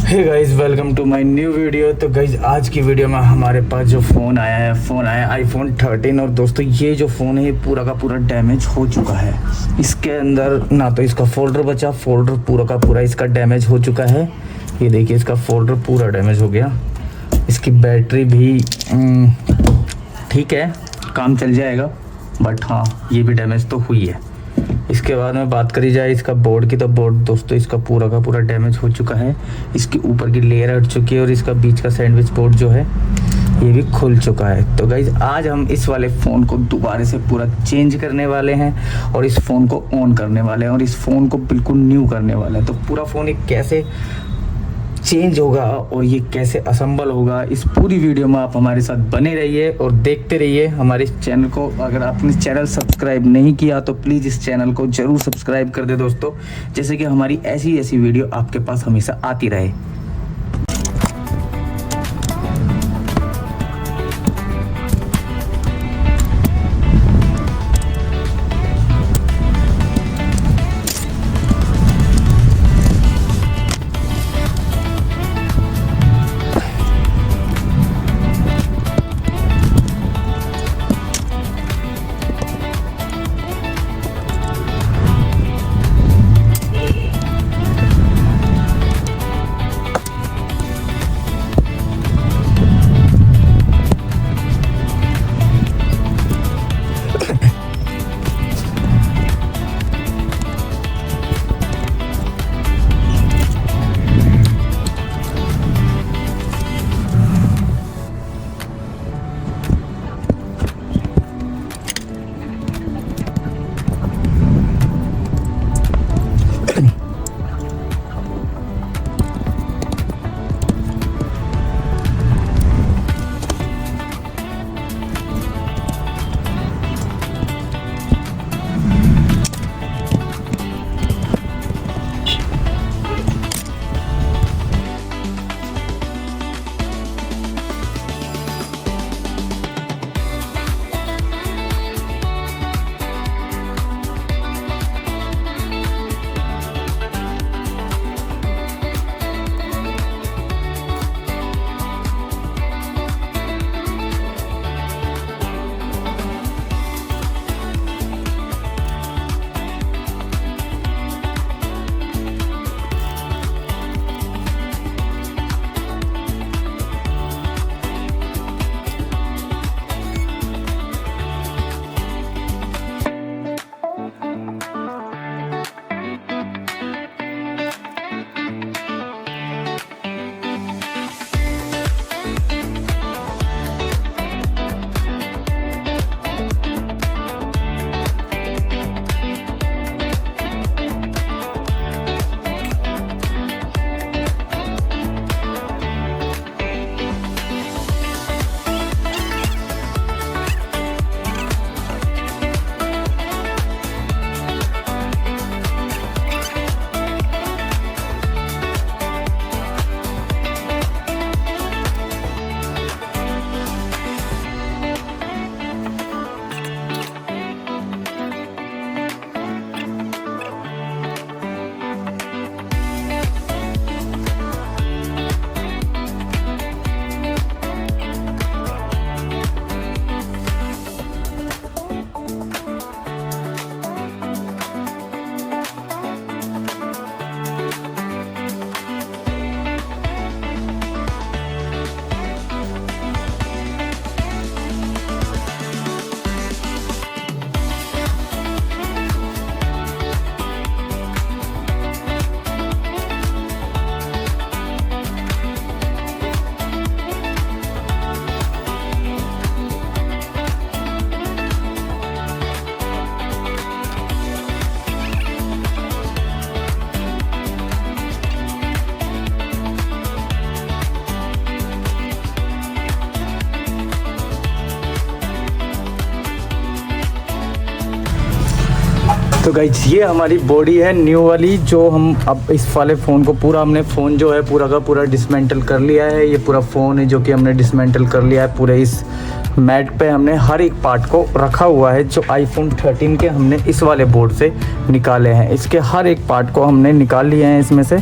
Hey guys, welcome to my new video. तो guys, आज की वीडियो में हमारे पास जो फ़ोन आया आईफोन 13। और दोस्तों, ये जो फ़ोन है ये पूरा का पूरा डैमेज हो चुका है। इसके अंदर ना तो इसका फोल्डर बचा, फोल्डर पूरा का पूरा इसका डैमेज हो चुका है। ये देखिए, इसका फोल्डर पूरा डैमेज हो गया। इसकी बैटरी भी ठीक है, काम चल जाएगा, बट हाँ, ये भी डैमेज तो हुई है। इसके बाद में बात करी जाए इसका बोर्ड की, तो बोर्ड दोस्तों इसका पूरा का पूरा डैमेज हो चुका है। इसकी ऊपर की लेयर हट चुकी है और इसका बीच का सैंडविच बोर्ड जो है ये भी खुल चुका है। तो गाइज, आज हम इस वाले फ़ोन को दोबारा से पूरा चेंज करने वाले हैं और इस फ़ोन को ऑन करने वाले हैं और इस फ़ोन को बिल्कुल न्यू करने वाले हैं। तो पूरा फ़ोन एक कैसे चेंज होगा और ये कैसे असेंबल होगा, इस पूरी वीडियो में आप हमारे साथ बने रहिए और देखते रहिए हमारे इस चैनल को। अगर आपने चैनल सब्सक्राइब नहीं किया तो प्लीज़ इस चैनल को ज़रूर सब्सक्राइब कर दे दोस्तों, जैसे कि हमारी ऐसी वीडियो आपके पास हमेशा आती रहे। तो गाइज, ये हमारी बॉडी है न्यू वाली, जो हम अब इस वाले फ़ोन को पूरा हमने फ़ोन जो है पूरा का पूरा डिसमेंटल कर लिया है। ये पूरा फ़ोन है जो कि हमने डिसमेंटल कर लिया है। पूरे इस मैट पे हमने हर एक पार्ट को रखा हुआ है जो आईफोन 13 के हमने इस वाले बोर्ड से निकाले हैं। इसके हर एक पार्ट को हमने निकाल लिए हैं इसमें से,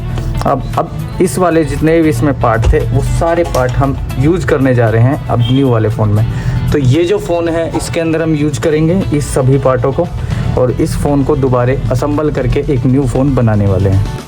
अब इस वाले जितने भी इसमें पार्ट थे वो सारे पार्ट हम यूज करने जा रहे हैं अब न्यू वाले फ़ोन में। तो ये जो फ़ोन है इसके अंदर हम यूज करेंगे इस सभी पार्टों को और इस फ़ोन को दोबारा असेंबल करके एक न्यू फ़ोन बनाने वाले हैं।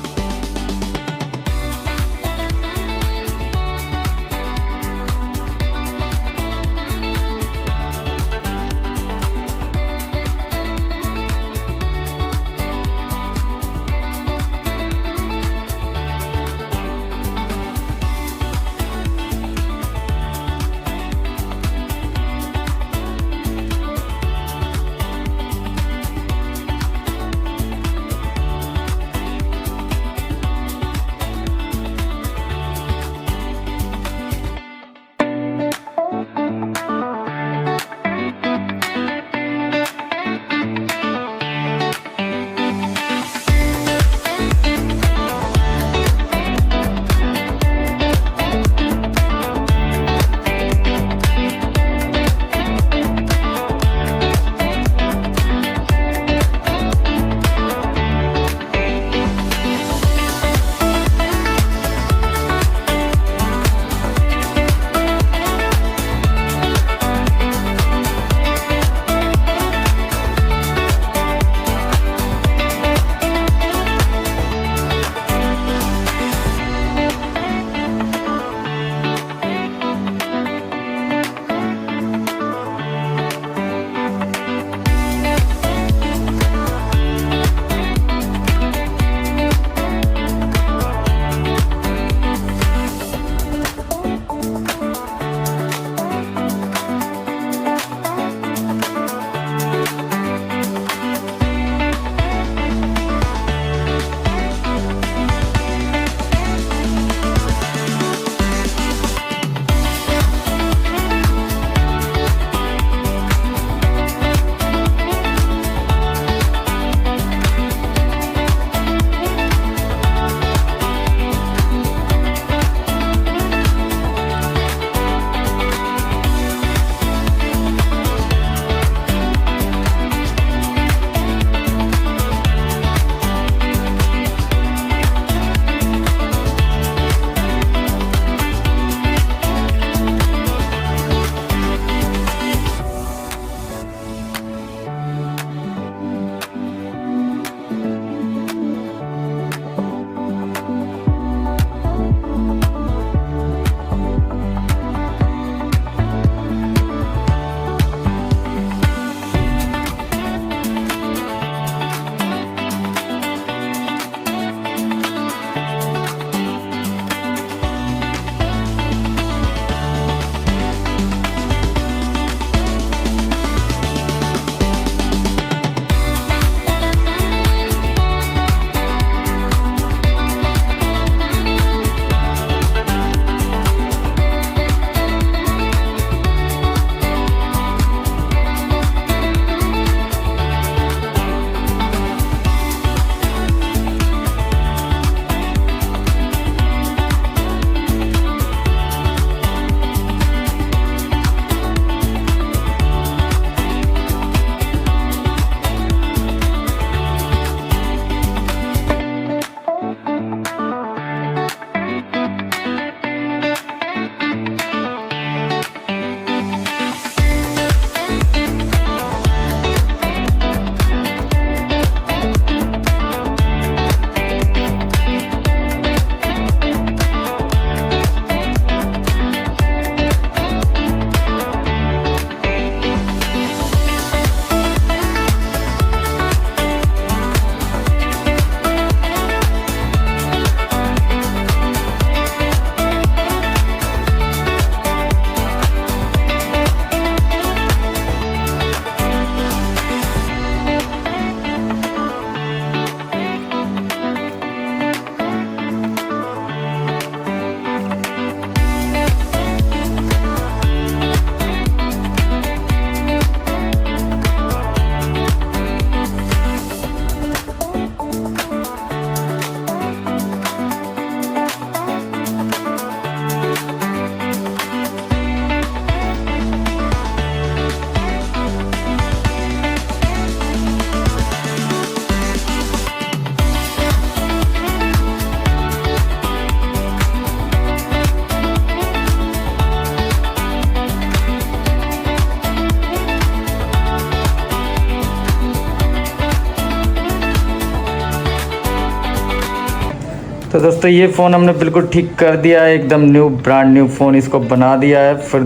तो दोस्तों ये फ़ोन हमने बिल्कुल ठीक कर दिया है, एकदम न्यू ब्रांड न्यू फ़ोन इसको बना दिया है। फिर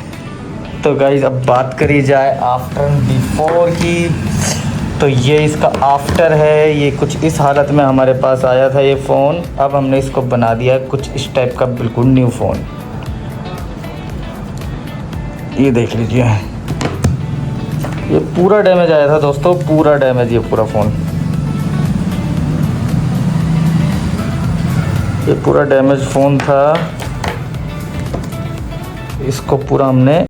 तो गाइज़ अब बात करी जाए आफ्टर एंड बिफोर की, तो ये इसका आफ्टर है। ये कुछ इस हालत में हमारे पास आया था ये फ़ोन, अब हमने इसको बना दिया है कुछ इस टाइप का बिल्कुल न्यू फ़ोन। ये देख लीजिए, ये पूरा डैमेज आया था दोस्तों, पूरा डैमेज, ये पूरा फ़ोन, ये पूरा डैमेज फ़ोन था। इसको पूरा हमने